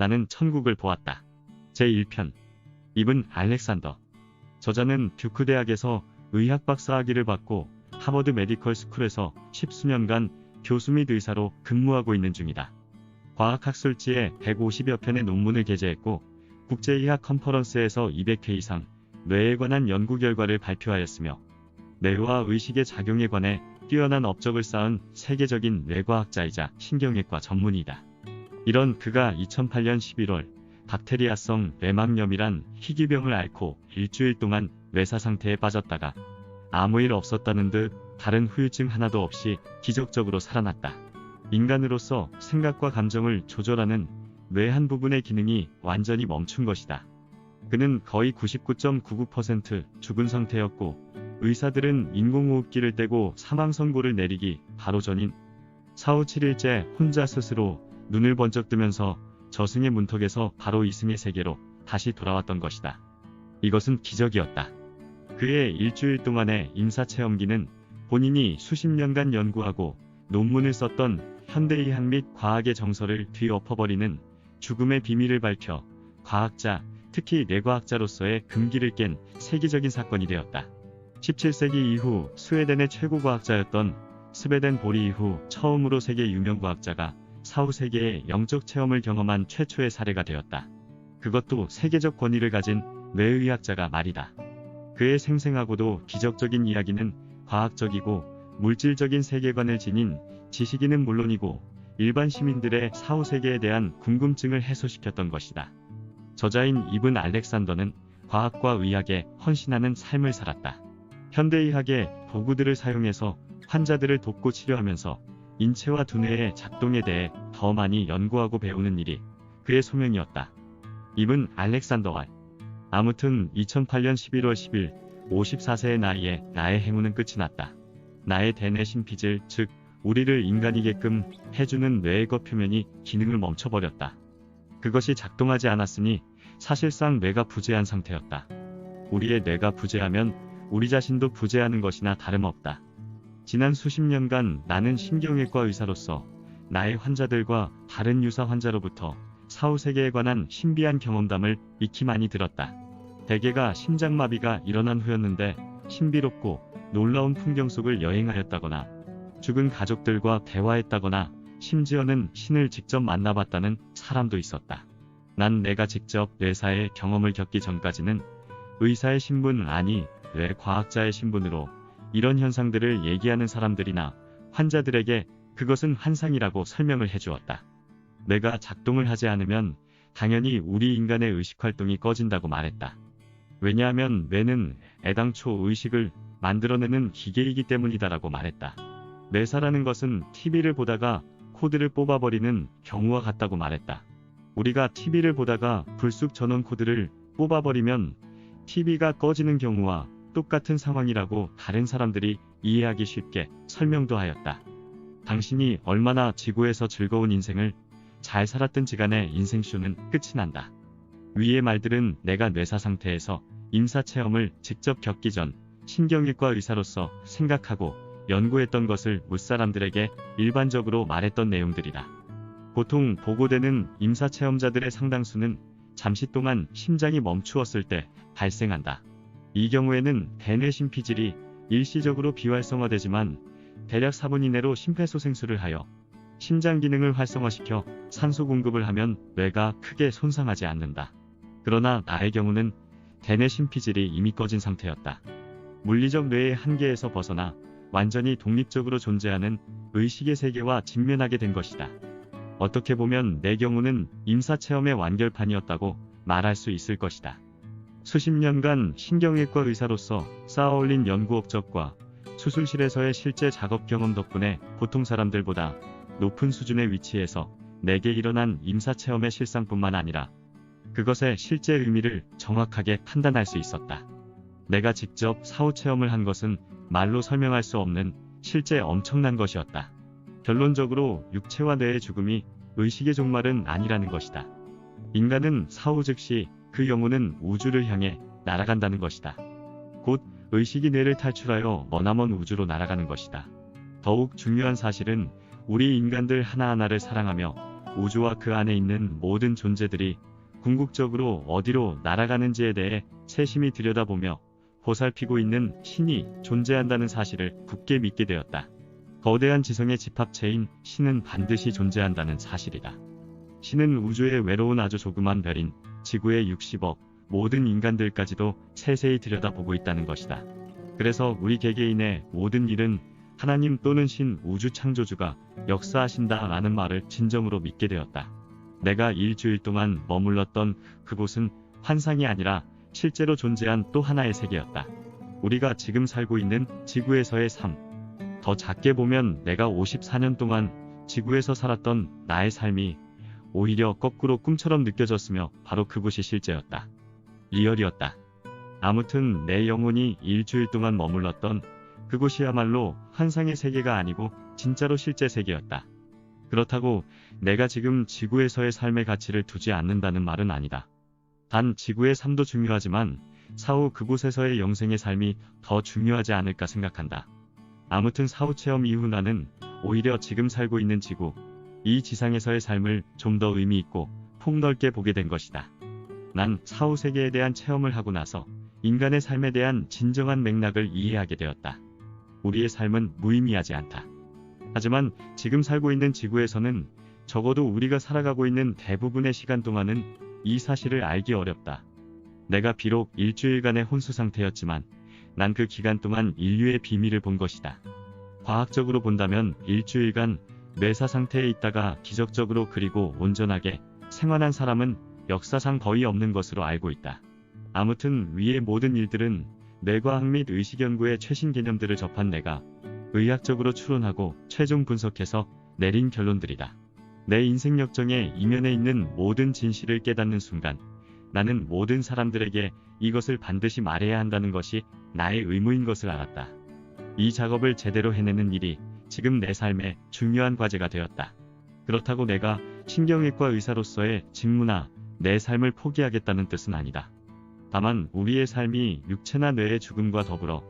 나는 천국을 보았다. 제1편. 이븐 알렉산더. 저자는 듀크 대학에서 의학 박사학위를 받고 하버드 메디컬 스쿨에서 10수년간 교수 및 의사로 근무하고 있는 중이다. 과학학술지에 150여 편의 논문을 게재했고 국제의학 컨퍼런스에서 200회 이상 뇌에 관한 연구 결과를 발표하였으며 뇌와 의식의 작용에 관해 뛰어난 업적을 쌓은 세계적인 뇌과학자이자 신경외과 전문의이다. 이런 그가 2008년 11월 박테리아성 뇌막염이란 희귀병을 앓고 일주일 동안 뇌사 상태에 빠졌다가 아무 일 없었다는 듯 다른 후유증 하나도 없이 기적적으로 살아났다. 인간으로서 생각과 감정을 조절하는 뇌 한 부분의 기능이 완전히 멈춘 것이다. 그는 거의 99.99% 죽은 상태였고 의사들은 인공호흡기를 떼고 사망 선고를 내리기 바로 전인 사후 7일째 혼자 스스로 눈을 번쩍 뜨면서 저승의 문턱에서 바로 이승의 세계로 다시 돌아왔던 것이다. 이것은 기적이었다. 그의 일주일 동안의 임사체험기는 본인이 수십 년간 연구하고 논문을 썼던 현대의학 및 과학의 정설을 뒤엎어버리는 죽음의 비밀을 밝혀 과학자, 특히 뇌과학자로서의 금기를 깬 세계적인 사건이 되었다. 17세기 이후 스웨덴의 최고 과학자였던 스베덴 보리 이후 처음으로 세계 유명 과학자가 사후 세계의 영적 체험을 경험한 최초의 사례가 되었다. 그것도 세계적 권위를 가진 뇌의학자가 말이다. 그의 생생하고도 기적적인 이야기는 과학적이고 물질적인 세계관을 지닌 지식인은 물론이고 일반 시민들의 사후 세계에 대한 궁금증을 해소시켰던 것이다. 저자인 이븐 알렉산더는 과학과 의학에 헌신하는 삶을 살았다. 현대의학의 도구들을 사용해서 환자들을 돕고 치료하면서 인체와 두뇌의 작동에 대해 더 많이 연구하고 배우는 일이 그의 소명이었다. 이븐 알렉산더 왈. 아무튼 2008년 11월 10일 54세의 나이에 나의 행운은 끝이 났다. 나의 대뇌 심피질, 즉 우리를 인간이게끔 해주는 뇌의 표면이 기능을 멈춰버렸다. 그것이 작동하지 않았으니 사실상 뇌가 부재한 상태였다. 우리의 뇌가 부재하면 우리 자신도 부재하는 것이나 다름없다. 지난 수십 년간 나는 신경외과 의사로서 나의 환자들과 다른 유사 환자로부터 사후세계에 관한 신비한 경험담을 익히 많이 들었다. 대개가 심장마비가 일어난 후였는데 신비롭고 놀라운 풍경 속을 여행하였다거나 죽은 가족들과 대화했다거나 심지어는 신을 직접 만나봤다는 사람도 있었다. 난 내가 직접 뇌사의 경험을 겪기 전까지는 의사의 신분 아니 뇌과학자의 신분으로 이런 현상들을 얘기하는 사람들이나 환자들에게 그것은 환상이라고 설명을 해주었다. 뇌가 작동을 하지 않으면 당연히 우리 인간의 의식활동이 꺼진다고 말했다. 왜냐하면 뇌는 애당초 의식을 만들어내는 기계이기 때문이다라고 말했다. 뇌사라는 것은 TV를 보다가 코드를 뽑아버리는 경우와 같다고 말했다. 우리가 TV를 보다가 불쑥 전원 코드를 뽑아버리면 TV가 꺼지는 경우와 똑같은 상황이라고 다른 사람들이 이해하기 쉽게 설명도 하였다. 당신이 얼마나 지구에서 즐거운 인생을 잘 살았든지 간에 인생쇼는 끝이 난다. 위의 말들은 내가 뇌사 상태에서 임사체험을 직접 겪기 전 신경외과 의사로서 생각하고 연구했던 것을 무사람들에게 일반적으로 말했던 내용들이다. 보통 보고되는 임사체험자들의 상당수는 잠시 동안 심장이 멈추었을 때 발생한다. 이 경우에는 대뇌 심피질이 일시적으로 비활성화되지만 대략 4분 이내로 심폐소생술을 하여 심장 기능을 활성화시켜 산소 공급을 하면 뇌가 크게 손상하지 않는다. 그러나 나의 경우는 대뇌 심피질이 이미 꺼진 상태였다. 물리적 뇌의 한계에서 벗어나 완전히 독립적으로 존재하는 의식의 세계와 직면하게 된 것이다. 어떻게 보면 내 경우는 임사체험의 완결판이었다고 말할 수 있을 것이다. 수십 년간 신경외과 의사로서 쌓아올린 연구 업적과 수술실에서의 실제 작업 경험 덕분에 보통 사람들보다 높은 수준의 위치에서 내게 일어난 임사체험의 실상뿐만 아니라 그것의 실제 의미를 정확하게 판단할 수 있었다. 내가 직접 사후체험을 한 것은 말로 설명할 수 없는 실제 엄청난 것이었다. 결론적으로 육체와 뇌의 죽음이 의식의 종말은 아니라는 것이다. 인간은 사후 즉시 그 영혼은 우주를 향해 날아간다는 것이다. 곧 의식이 뇌를 탈출하여 머나먼 우주로 날아가는 것이다. 더욱 중요한 사실은 우리 인간들 하나하나를 사랑하며 우주와 그 안에 있는 모든 존재들이 궁극적으로 어디로 날아가는지에 대해 세심히 들여다보며 보살피고 있는 신이 존재한다는 사실을 굳게 믿게 되었다. 거대한 지성의 집합체인 신은 반드시 존재한다는 사실이다. 신은 우주의 외로운 아주 조그만 별인 지구의 60억 모든 인간들까지도 세세히 들여다보고 있다는 것이다. 그래서 우리 개개인의 모든 일은 하나님 또는 신 우주 창조주가 역사하신다라는 말을 진정으로 믿게 되었다. 내가 일주일 동안 머물렀던 그곳은 환상이 아니라 실제로 존재한 또 하나의 세계였다. 우리가 지금 살고 있는 지구에서의 삶. 더 작게 보면 내가 54년 동안 지구에서 살았던 나의 삶이 오히려 거꾸로 꿈처럼 느껴졌으며 바로 그곳이 실제였다. 리얼이었다. 아무튼 내 영혼이 일주일 동안 머물렀던 그곳이야말로 환상의 세계가 아니고 진짜로 실제 세계였다. 그렇다고 내가 지금 지구에서의 삶의 가치를 두지 않는다는 말은 아니다. 단 지구의 삶도 중요하지만 사후 그곳에서의 영생의 삶이 더 중요하지 않을까 생각한다. 아무튼 사후 체험 이후 나는 오히려 지금 살고 있는 지구, 이 지상에서의 삶을 좀 더 의미 있고 폭넓게 보게 된 것이다. 난 사후 세계에 대한 체험을 하고 나서 인간의 삶에 대한 진정한 맥락을 이해하게 되었다. 우리의 삶은 무의미하지 않다. 하지만 지금 살고 있는 지구에서는 적어도 우리가 살아가고 있는 대부분의 시간 동안은 이 사실을 알기 어렵다. 내가 비록 일주일간의 혼수 상태였지만 난 그 기간 동안 인류의 비밀을 본 것이다. 과학적으로 본다면 일주일간 뇌사 상태에 있다가 기적적으로 그리고 온전하게 생환한 사람은 역사상 거의 없는 것으로 알고 있다. 아무튼 위의 모든 일들은 뇌과학 및 의식 연구의 최신 개념들을 접한 내가 의학적으로 추론하고 최종 분석해서 내린 결론들이다. 내 인생 역정의 이면에 있는 모든 진실을 깨닫는 순간 나는 모든 사람들에게 이것을 반드시 말해야 한다는 것이 나의 의무인 것을 알았다. 이 작업을 제대로 해내는 일이 지금 내 삶의 중요한 과제가 되었다. 그렇다고 내가 신경외과 의사로서의 직무나 내 삶을 포기하겠다는 뜻은 아니다. 다만 우리의 삶이 육체나 뇌의 죽음과 더불어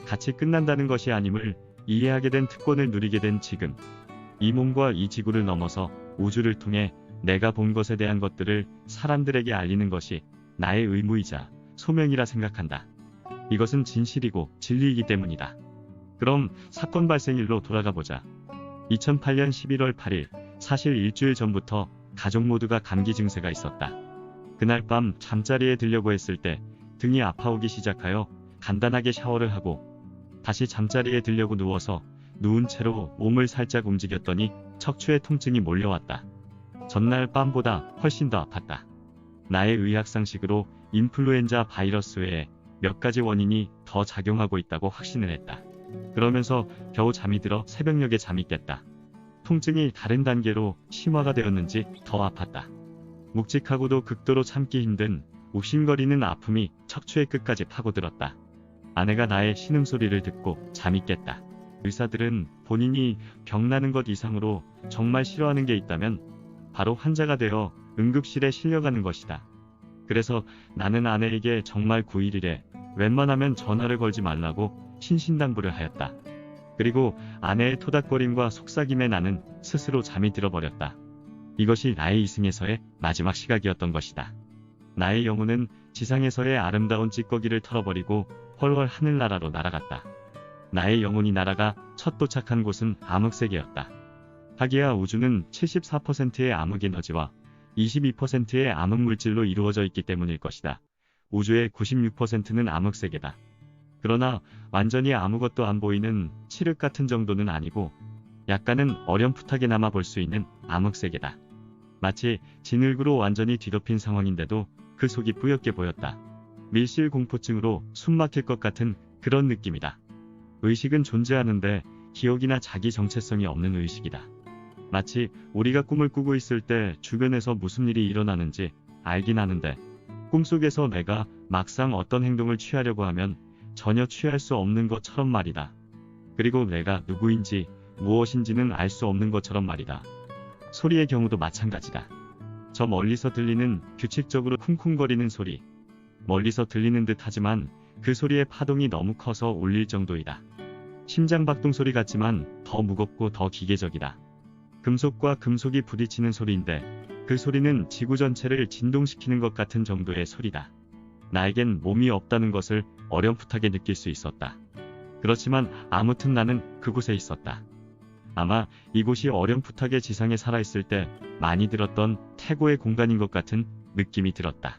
같이 끝난다는 것이 아님을 이해하게 된 특권을 누리게 된 지금, 이 몸과 이 지구를 넘어서 우주를 통해 내가 본 것에 대한 것들을 사람들에게 알리는 것이 나의 의무이자 소명이라 생각한다. 이것은 진실이고 진리이기 때문이다. 그럼 사건 발생일로 돌아가 보자. 2008년 11월 8일, 사실 일주일 전부터 가족 모두가 감기 증세가 있었다. 그날 밤 잠자리에 들려고 했을 때 등이 아파오기 시작하여 간단하게 샤워를 하고 다시 잠자리에 들려고 누워서 누운 채로 몸을 살짝 움직였더니 척추에 통증이 몰려왔다. 전날 밤보다 훨씬 더 아팠다. 나의 의학상식으로 인플루엔자 바이러스 외에 몇 가지 원인이 더 작용하고 있다고 확신을 했다. 그러면서 겨우 잠이 들어 새벽녘에 잠이 깼다. 통증이 다른 단계로 심화가 되었는지 더 아팠다. 묵직하고도 극도로 참기 힘든 욱신거리는 아픔이 척추의 끝까지 파고들었다. 아내가 나의 신음소리를 듣고 잠이 깼다. 의사들은 본인이 병나는 것 이상으로 정말 싫어하는 게 있다면 바로 환자가 되어 응급실에 실려가는 것이다. 그래서 나는 아내에게 정말 911에 웬만하면 전화를 걸지 말라고 신신당부를 하였다. 그리고 아내의 토닥거림과 속삭임에 나는 스스로 잠이 들어버렸다. 이것이 나의 이승에서의 마지막 시각이었던 것이다. 나의 영혼은 지상에서의 아름다운 찌꺼기를 털어버리고 헐헐 하늘나라로 날아갔다. 나의 영혼이 날아가 첫 도착한 곳은 암흑세계였다. 하기야 우주는 74%의 암흑에너지와 22%의 암흑물질로 이루어져 있기 때문일 것이다. 우주의 96%는 암흑세계다. 그러나 완전히 아무것도 안 보이는 칠흑 같은 정도는 아니고 약간은 어렴풋하게나마 볼 수 있는 암흑세계다. 마치 진흙으로 완전히 뒤덮인 상황인데도 그 속이 뿌옇게 보였다. 밀실 공포증으로 숨막힐 것 같은 그런 느낌이다. 의식은 존재하는데 기억이나 자기 정체성이 없는 의식이다. 마치 우리가 꿈을 꾸고 있을 때 주변에서 무슨 일이 일어나는지 알긴 하는데 꿈속에서 내가 막상 어떤 행동을 취하려고 하면 전혀 취할 수 없는 것처럼 말이다. 그리고 내가 누구인지 무엇인지는 알 수 없는 것처럼 말이다. 소리의 경우도 마찬가지다. 저 멀리서 들리는 규칙적으로 쿵쿵거리는 소리. 멀리서 들리는 듯 하지만 그 소리의 파동이 너무 커서 울릴 정도이다. 심장박동 소리 같지만 더 무겁고 더 기계적이다. 금속과 금속이 부딪히는 소리인데 그 소리는 지구 전체를 진동시키는 것 같은 정도의 소리다. 나에겐 몸이 없다는 것을 어렴풋하게 느낄 수 있었다. 그렇지만 아무튼 나는 그곳에 있었다. 아마 이곳이 어렴풋하게 지상에 살아있을 때 많이 들었던 태고의 공간인 것 같은 느낌이 들었다.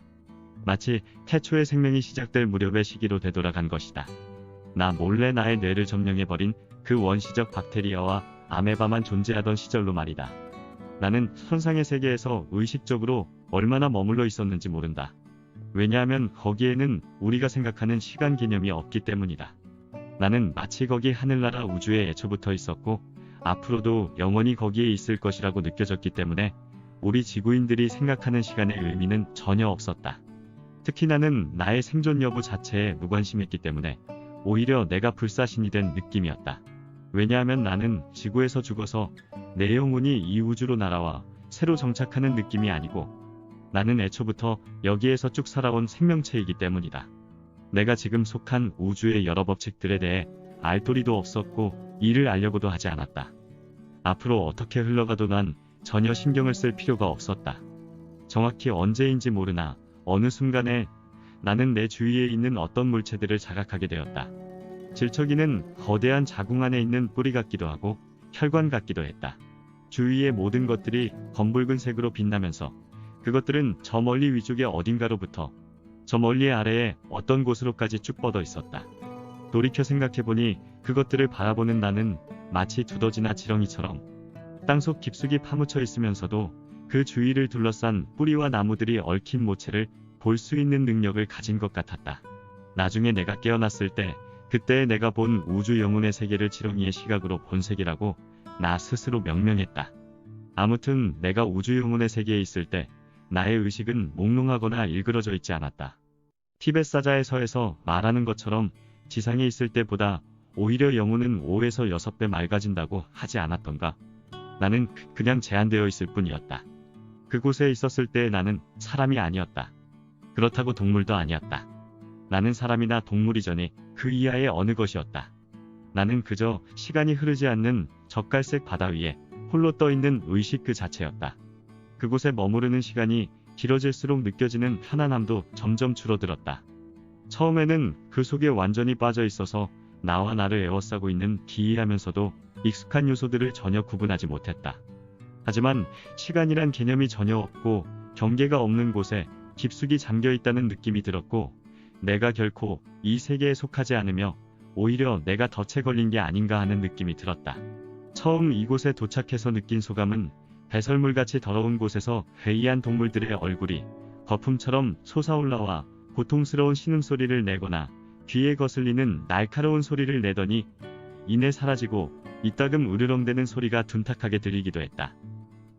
마치 태초의 생명이 시작될 무렵의 시기로 되돌아간 것이다. 나 몰래 나의 뇌를 점령해버린 그 원시적 박테리아와 아메바만 존재하던 시절로 말이다. 나는 선상의 세계에서 의식적으로 얼마나 머물러 있었는지 모른다. 왜냐하면 거기에는 우리가 생각하는 시간 개념이 없기 때문이다. 나는 마치 거기 하늘나라 우주에 애초부터 있었고 앞으로도 영원히 거기에 있을 것이라고 느껴졌기 때문에 우리 지구인들이 생각하는 시간의 의미는 전혀 없었다. 특히 나는 나의 생존 여부 자체에 무관심했기 때문에 오히려 내가 불사신이 된 느낌이었다. 왜냐하면 나는 지구에서 죽어서 내 영혼이 이 우주로 날아와 새로 정착하는 느낌이 아니고 나는 애초부터 여기에서 쭉 살아온 생명체이기 때문이다. 내가 지금 속한 우주의 여러 법칙들에 대해 알 도리도 없었고 이를 알려고도 하지 않았다. 앞으로 어떻게 흘러가도 난 전혀 신경을 쓸 필요가 없었다. 정확히 언제인지 모르나 어느 순간에 나는 내 주위에 있는 어떤 물체들을 자각하게 되었다. 질척이는 거대한 자궁 안에 있는 뿌리 같기도 하고 혈관 같기도 했다. 주위의 모든 것들이 검붉은 색으로 빛나면서 그것들은 저 멀리 위쪽의 어딘가로부터 저 멀리 아래에 어떤 곳으로까지 쭉 뻗어 있었다. 돌이켜 생각해보니 그것들을 바라보는 나는 마치 두더지나 지렁이처럼 땅속 깊숙이 파묻혀 있으면서도 그 주위를 둘러싼 뿌리와 나무들이 얽힌 모체를 볼 수 있는 능력을 가진 것 같았다. 나중에 내가 깨어났을 때 그때 내가 본 우주 영혼의 세계를 지렁이의 시각으로 본 세계라고 나 스스로 명명했다. 아무튼 내가 우주 영혼의 세계에 있을 때 나의 의식은 몽롱하거나 일그러져 있지 않았다. 티벳 사자에서에서 말하는 것처럼 지상에 있을 때보다 오히려 영혼은 5에서 6배 맑아진다고 하지 않았던가. 나는 그냥 제한되어 있을 뿐이었다. 그곳에 있었을 때 나는 사람이 아니었다. 그렇다고 동물도 아니었다. 나는 사람이나 동물이전에 그 이하의 어느 것이었다. 나는 그저 시간이 흐르지 않는 젓갈색 바다 위에 홀로 떠있는 의식 그 자체였다. 그곳에 머무르는 시간이 길어질수록 느껴지는 편안함도 점점 줄어들었다. 처음에는 그 속에 완전히 빠져 있어서 나와 나를 에워싸고 있는 기이하면서도 익숙한 요소들을 전혀 구분하지 못했다. 하지만 시간이란 개념이 전혀 없고 경계가 없는 곳에 깊숙이 잠겨 있다는 느낌이 들었고 내가 결코 이 세계에 속하지 않으며 오히려 내가 덫에 걸린 게 아닌가 하는 느낌이 들었다. 처음 이곳에 도착해서 느낀 소감은 배설물같이 더러운 곳에서 회의한 동물들의 얼굴이 거품처럼 솟아올라와 고통스러운 신음소리를 내거나 귀에 거슬리는 날카로운 소리를 내더니 이내 사라지고 이따금 으르렁대는 소리가 둔탁하게 들리기도 했다.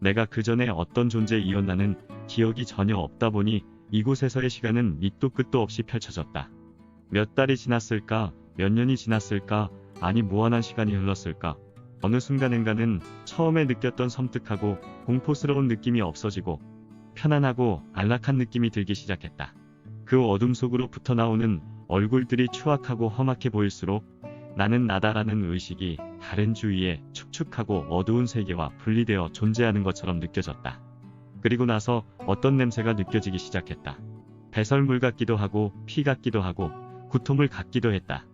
내가 그 전에 어떤 존재이었나는 기억이 전혀 없다 보니 이곳에서의 시간은 밑도 끝도 없이 펼쳐졌다. 몇 달이 지났을까, 몇 년이 지났을까, 아니 무한한 시간이 흘렀을까. 어느 순간인가는 처음에 느꼈던 섬뜩하고 공포스러운 느낌이 없어지고 편안하고 안락한 느낌이 들기 시작했다. 그 어둠 속으로부터 나오는 얼굴들이 추악하고 험악해 보일수록 나는 나다라는 의식이 다른 주위에 축축하고 어두운 세계와 분리되어 존재하는 것처럼 느껴졌다. 그리고 나서 어떤 냄새가 느껴지기 시작했다. 배설물 같기도 하고 피 같기도 하고 구토물 같기도 했다.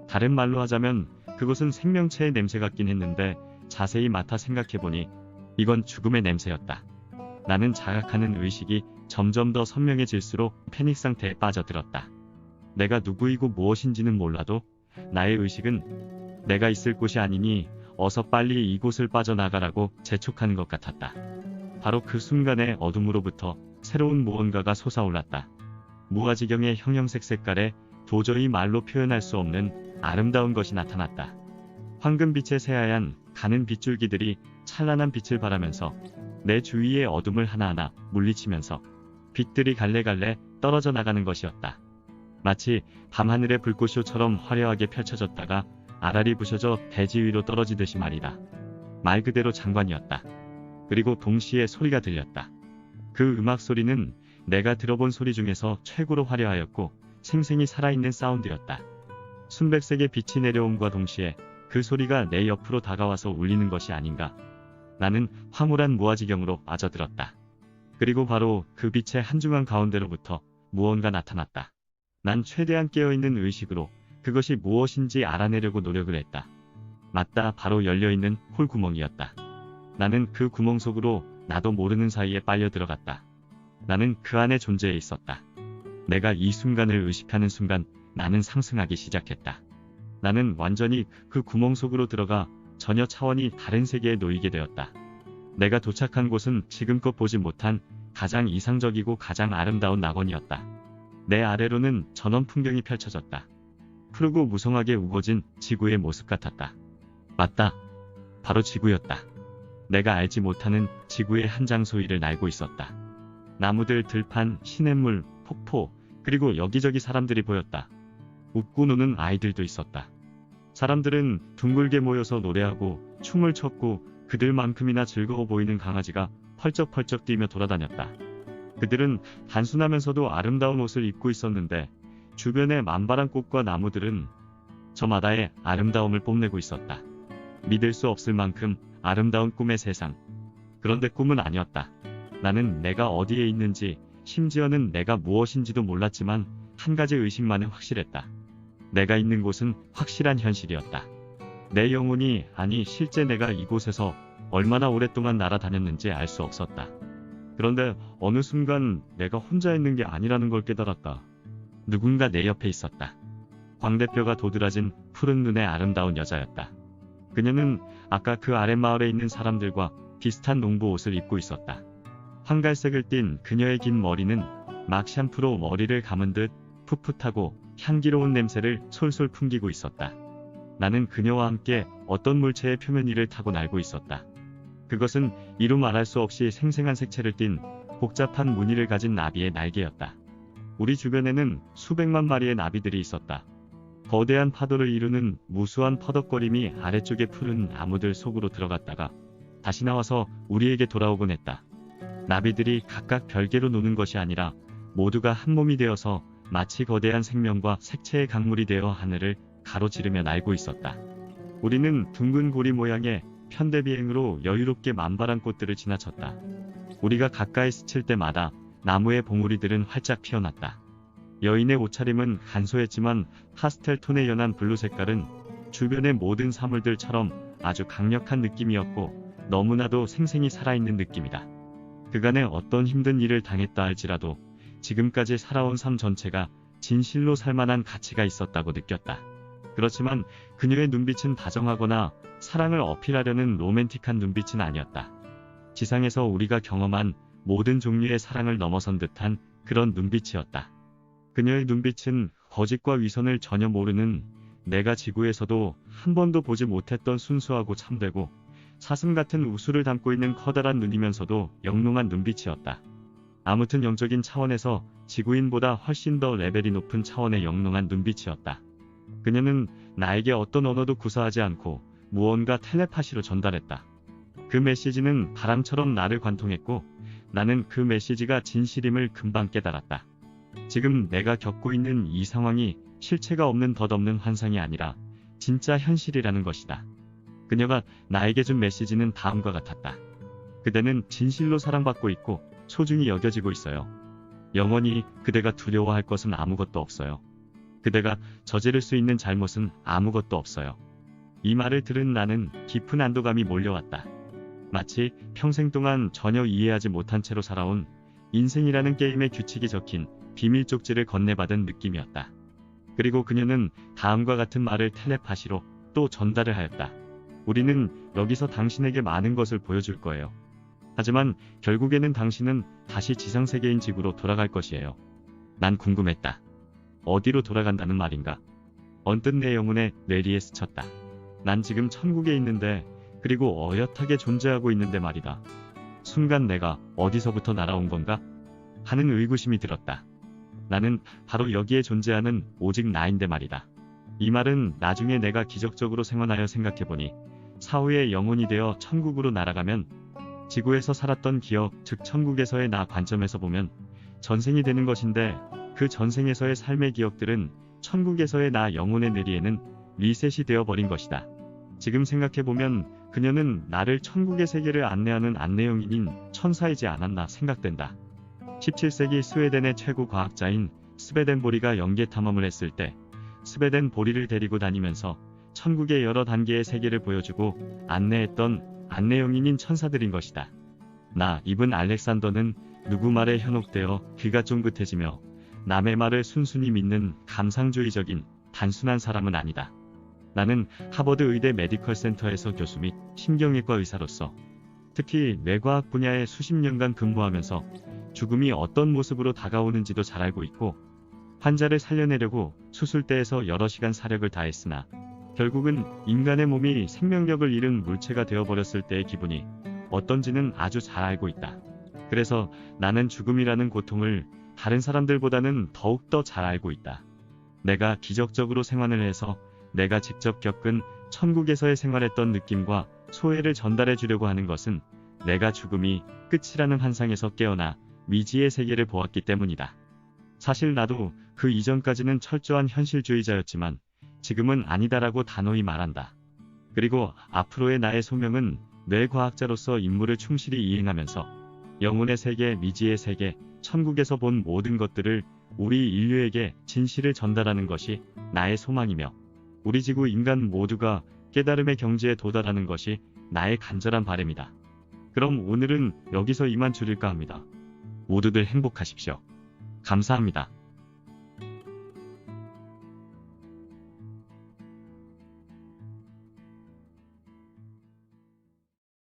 다른 말로 하자면 그것은 생명체의 냄새 같긴 했는데 자세히 맡아 생각해보니 이건 죽음의 냄새였다. 나는 자각하는 의식이 점점 더 선명해질수록 패닉 상태에 빠져들었다. 내가 누구이고 무엇인지는 몰라도 나의 의식은 내가 있을 곳이 아니니 어서 빨리 이곳을 빠져나가라고 재촉하는 것 같았다. 바로 그 순간에 어둠으로부터 새로운 무언가가 솟아올랐다. 무아지경의 형형색 색깔에 도저히 말로 표현할 수 없는 아름다운 것이 나타났다. 황금빛의 새하얀 가는 빗줄기들이 찬란한 빛을 발하면서 내 주위의 어둠을 하나하나 물리치면서 빛들이 갈래갈래 떨어져 나가는 것이었다. 마치 밤하늘의 불꽃쇼처럼 화려하게 펼쳐졌다가 아라리 부셔져 대지 위로 떨어지듯이 말이다. 말 그대로 장관이었다. 그리고 동시에 소리가 들렸다. 그 음악 소리는 내가 들어본 소리 중에서 최고로 화려하였고 생생히 살아있는 사운드였다. 순백색의 빛이 내려옴과 동시에 그 소리가 내 옆으로 다가와서 울리는 것이 아닌가. 나는 황홀한 무아지경으로 빠져들었다. 그리고 바로 그 빛의 한중한 가운데로부터 무언가 나타났다. 난 최대한 깨어있는 의식으로 그것이 무엇인지 알아내려고 노력을 했다. 맞다, 바로 열려있는 홀구멍이었다. 나는 그 구멍 속으로 나도 모르는 사이에 빨려 들어갔다. 나는 그 안에 존재해 있었다. 내가 이 순간을 의식하는 순간 나는 상승하기 시작했다. 나는 완전히 그 구멍 속으로 들어가 전혀 차원이 다른 세계에 놓이게 되었다. 내가 도착한 곳은 지금껏 보지 못한 가장 이상적이고 가장 아름다운 낙원이었다. 내 아래로는 전원 풍경이 펼쳐졌다. 푸르고 무성하게 우거진 지구의 모습 같았다. 맞다. 바로 지구였다. 내가 알지 못하는 지구의 한 장소위를 날고 있었다. 나무들, 들판, 시냇물, 폭포, 그리고 여기저기 사람들이 보였다. 웃고 노는 아이들도 있었다. 사람들은 둥글게 모여서 노래하고 춤을 췄고 그들만큼이나 즐거워 보이는 강아지가 펄쩍펄쩍 뛰며 돌아다녔다. 그들은 단순하면서도 아름다운 옷을 입고 있었는데 주변의 만발한 꽃과 나무들은 저마다의 아름다움을 뽐내고 있었다. 믿을 수 없을 만큼 아름다운 꿈의 세상. 그런데 꿈은 아니었다. 나는 내가 어디에 있는지, 심지어는 내가 무엇인지도 몰랐지만 한 가지 의식만은 확실했다. 내가 있는 곳은 확실한 현실이었다. 내 영혼이, 아니 실제 내가 이곳에서 얼마나 오랫동안 날아다녔는지 알 수 없었다. 그런데 어느 순간 내가 혼자 있는 게 아니라는 걸 깨달았다. 누군가 내 옆에 있었다. 광대뼈가 도드라진 푸른 눈의 아름다운 여자였다. 그녀는 아까 그 아랫마을에 있는 사람들과 비슷한 농부 옷을 입고 있었다. 황갈색을 띤 그녀의 긴 머리는 막 샴푸로 머리를 감은 듯 풋풋하고 향기로운 냄새를 솔솔 풍기고 있었다. 나는 그녀와 함께 어떤 물체의 표면 위를 타고 날고 있었다. 그것은 이루 말할 수 없이 생생한 색채를 띤 복잡한 무늬를 가진 나비의 날개였다. 우리 주변에는 수백만 마리의 나비들이 있었다. 거대한 파도를 이루는 무수한 퍼덕거림이 아래쪽의 푸른 나무들 속으로 들어갔다가 다시 나와서 우리에게 돌아오곤 했다. 나비들이 각각 별개로 노는 것이 아니라 모두가 한 몸이 되어서 마치 거대한 생명과 색채의 강물이 되어 하늘을 가로지르며 날고 있었다. 우리는 둥근 고리 모양의 편대비행으로 여유롭게 만발한 꽃들을 지나쳤다. 우리가 가까이 스칠 때마다 나무의 봉우리들은 활짝 피어났다. 여인의 옷차림은 간소했지만 파스텔 톤의 연한 블루 색깔은 주변의 모든 사물들처럼 아주 강력한 느낌이었고 너무나도 생생히 살아있는 느낌이다. 그간에 어떤 힘든 일을 당했다 할지라도 지금까지 살아온 삶 전체가 진실로 살만한 가치가 있었다고 느꼈다. 그렇지만 그녀의 눈빛은 다정하거나 사랑을 어필하려는 로맨틱한 눈빛은 아니었다. 지상에서 우리가 경험한 모든 종류의 사랑을 넘어선 듯한 그런 눈빛이었다. 그녀의 눈빛은 거짓과 위선을 전혀 모르는, 내가 지구에서도 한 번도 보지 못했던 순수하고 참되고 사슴 같은 우수를 담고 있는 커다란 눈이면서도 영롱한 눈빛이었다. 아무튼 영적인 차원에서 지구인보다 훨씬 더 레벨이 높은 차원의 영롱한 눈빛이었다. 그녀는 나에게 어떤 언어도 구사하지 않고 무언가 텔레파시로 전달했다. 그 메시지는 바람처럼 나를 관통했고 나는 그 메시지가 진실임을 금방 깨달았다. 지금 내가 겪고 있는 이 상황이 실체가 없는 덧없는 환상이 아니라 진짜 현실이라는 것이다. 그녀가 나에게 준 메시지는 다음과 같았다. 그대는 진실로 사랑받고 있고 소중히 여겨지고 있어요. 영원히 그대가 두려워할 것은 아무것도 없어요. 그대가 저지를 수 있는 잘못은 아무것도 없어요. 이 말을 들은 나는 깊은 안도감이 몰려왔다. 마치 평생 동안 전혀 이해하지 못한 채로 살아온 인생이라는 게임의 규칙이 적힌 비밀 쪽지를 건네받은 느낌이었다. 그리고 그녀는 다음과 같은 말을 텔레파시로 또 전달을 하였다. 우리는 여기서 당신에게 많은 것을 보여줄 거예요. 하지만 결국에는 당신은 다시 지상세계인 지구로 돌아갈 것이에요. 난 궁금했다. 어디로 돌아간다는 말인가? 언뜻 내 영혼의 뇌리에 스쳤다. 난 지금 천국에 있는데, 그리고 어엿하게 존재하고 있는데 말이다. 순간 내가 어디서부터 날아온 건가? 하는 의구심이 들었다. 나는 바로 여기에 존재하는 오직 나인데 말이다. 이 말은 나중에 내가 기적적으로 생還하여 생각해보니 사후에 영혼이 되어 천국으로 날아가면 지구에서 살았던 기억, 즉 천국에서의 나 관점에서 보면 전생이 되는 것인데, 그 전생에서의 삶의 기억들은 천국에서의 나 영혼의 뇌리에는 리셋이 되어버린 것이다. 지금 생각해보면 그녀는 나를 천국의 세계를 안내하는 안내용인인 천사이지 않았나 생각된다. 17세기 스웨덴의 최고 과학자인 스베덴보리가 영계 탐험을 했을 때 스베덴보리를 데리고 다니면서 천국의 여러 단계의 세계를 보여주고 안내했던 안내용인인 천사들인 것이다. 나 이븐 알렉산더는 누구 말에 현혹되어 귀가 쫑긋해지며 남의 말을 순순히 믿는 감상주의적인 단순한 사람은 아니다. 나는 하버드 의대 메디컬 센터에서 교수 및 신경외과 의사로서 특히 뇌과학 분야에 수십 년간 근무하면서 죽음이 어떤 모습으로 다가오는지도 잘 알고 있고 환자를 살려내려고 수술대에서 여러 시간 사력을 다했으나 결국은 인간의 몸이 생명력을 잃은 물체가 되어버렸을 때의 기분이 어떤지는 아주 잘 알고 있다. 그래서 나는 죽음이라는 고통을 다른 사람들보다는 더욱더 잘 알고 있다. 내가 기적적으로 생환을 해서 내가 직접 겪은 천국에서의 생활했던 느낌과 소회를 전달해 주려고 하는 것은 내가 죽음이 끝이라는 환상에서 깨어나 미지의 세계를 보았기 때문이다. 사실 나도 그 이전까지는 철저한 현실주의자였지만 지금은 아니다라고 단호히 말한다. 그리고 앞으로의 나의 소명은 뇌과학자로서 임무를 충실히 이행하면서 영혼의 세계, 미지의 세계, 천국에서 본 모든 것들을 우리 인류에게 진실을 전달하는 것이 나의 소망이며 우리 지구 인간 모두가 깨달음의 경지에 도달하는 것이 나의 간절한 바람이다. 그럼 오늘은 여기서 이만 줄일까 합니다. 모두들 행복하십시오. 감사합니다.